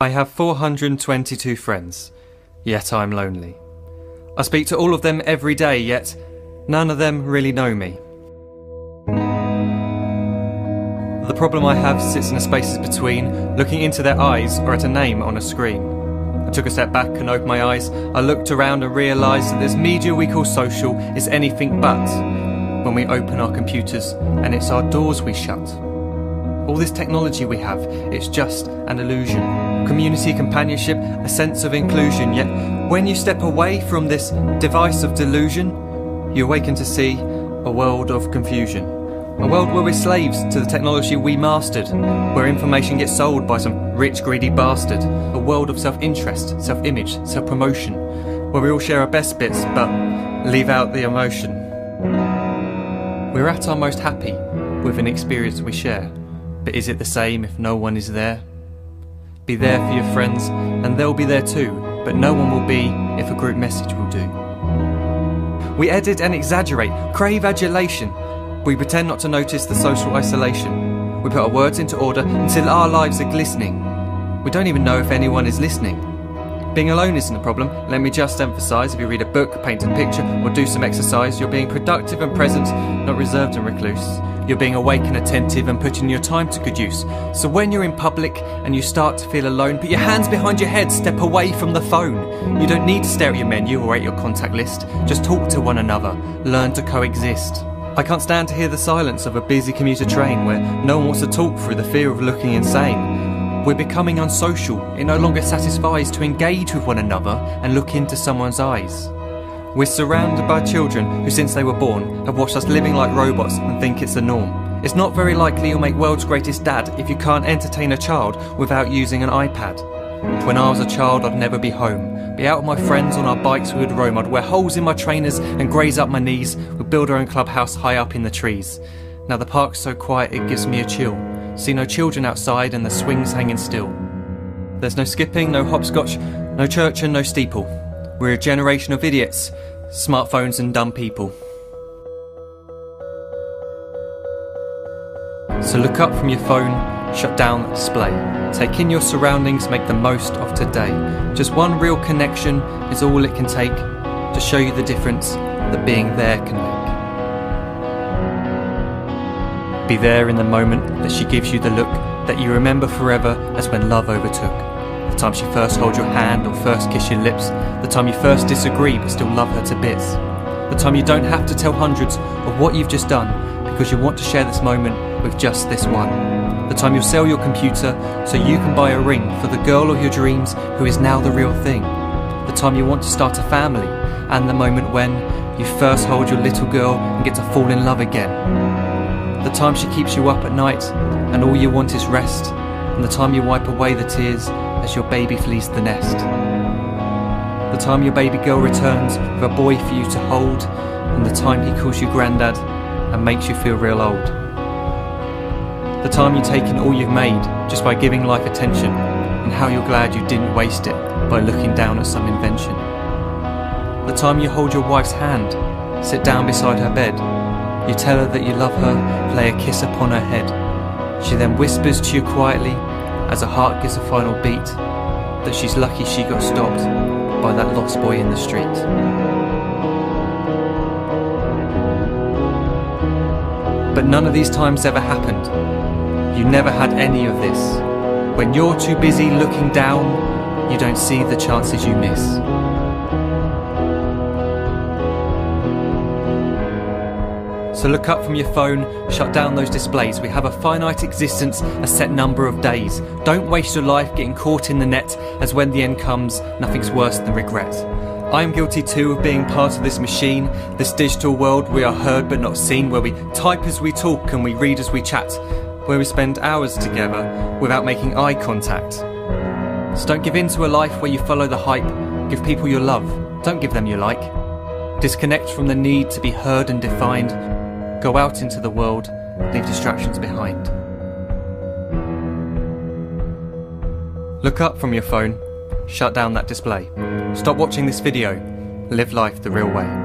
I have 422 friends, yet I'm lonely. I speak to all of them every day, yet none of them really know me. The problem I have sits in the spaces between looking into their eyes or at a name on a screen. I took a step back and opened my eyes. I looked around and realised that this media we call social is anything but when we open our computers and it's our doors we shut. All this technology we have, it's just an illusion. Community, companionship, a sense of inclusion. Yet when you step away from this device of delusion, you awaken to see a world of confusion. A world where we're slaves to the technology we mastered, where information gets sold by some rich, greedy bastard. A world of self-interest, self-image, self-promotion, where we all share our best bits but leave out the emotion. We're at our most happy with an experience we share, but is it the same if no one is there? Be there for your friends and they'll be there too, but no one will be if a group message will do. We edit and exaggerate, crave adulation. We pretend not to notice the social isolation. We put our words into order until our lives are glistening. We don't even know if anyone is listening. Being alone isn't a problem, let me just emphasise. If you read a book, paint a picture, or do some exercise, you're being productive and present, not reserved and recluse. You're being awake and attentive and putting your time to good use. So when you're in public and you start to feel alone, put your hands behind your head, step away from the phone. You don't need to stare at your menu or at your contact list. Just talk to one another, learn to coexist. I can't stand to hear the silence of a busy commuter train where no one wants to talk through the fear of looking insane. We're becoming unsocial. It no longer satisfies to engage with one another and look into someone's eyes. We're surrounded by children who since they were born have watched us living like robots and think it's the norm. It's not very likely you'll make world's greatest dad if you can't entertain a child without using an iPad. When I was a child I'd never be home. Be out with my friends on our bikes we would roam. I'd wear holes in my trainers and graze up my knees. We'd build our own clubhouse high up in the trees. Now the park's so quiet it gives me a chill. See no children outside and the swings hanging still. There's no skipping, no hopscotch, no church and no steeple. We're a generation of idiots, smartphones and dumb people. So look up from your phone, shut down the display. Take in your surroundings, make the most of today. Just one real connection is all it can take to show you the difference that being there can make. Be there in the moment that she gives you the look that you remember forever as when love overtook. The time she first holds your hand or first kiss your lips. The time you first disagree but still love her to bits. The time you don't have to tell hundreds of what you've just done because you want to share this moment with just this one. The time you'll sell your computer so you can buy a ring for the girl of your dreams who is now the real thing. The time you want to start a family, and the moment when you first hold your little girl and get to fall in love again. The time she keeps you up at night and all you want is rest, and the time you wipe away the tears as your baby flees the nest. The time your baby girl returns with a boy for you to hold, and the time he calls you granddad and makes you feel real old. The time you take in all you've made just by giving life attention, and how you're glad you didn't waste it by looking down at some invention. The time you hold your wife's hand, sit down beside her bed, you tell her that you love her, lay a kiss upon her head. She then whispers to you quietly, as her heart gives a final beat, that she's lucky she got stopped by that lost boy in the street. But none of these times ever happened. You never had any of this. When you're too busy looking down, you don't see the chances you miss. So look up from your phone, shut down those displays. We have a finite existence, a set number of days. Don't waste your life getting caught in the net, as when the end comes, nothing's worse than regret. I am guilty too of being part of this machine, this digital world we are heard but not seen, where we type as we talk and we read as we chat, where we spend hours together without making eye contact. So don't give in to a life where you follow the hype. Give people your love, don't give them your like. Disconnect from the need to be heard and defined. Go out into the world, leave distractions behind. Look up from your phone, shut down that display. Stop watching this video, live life the real way.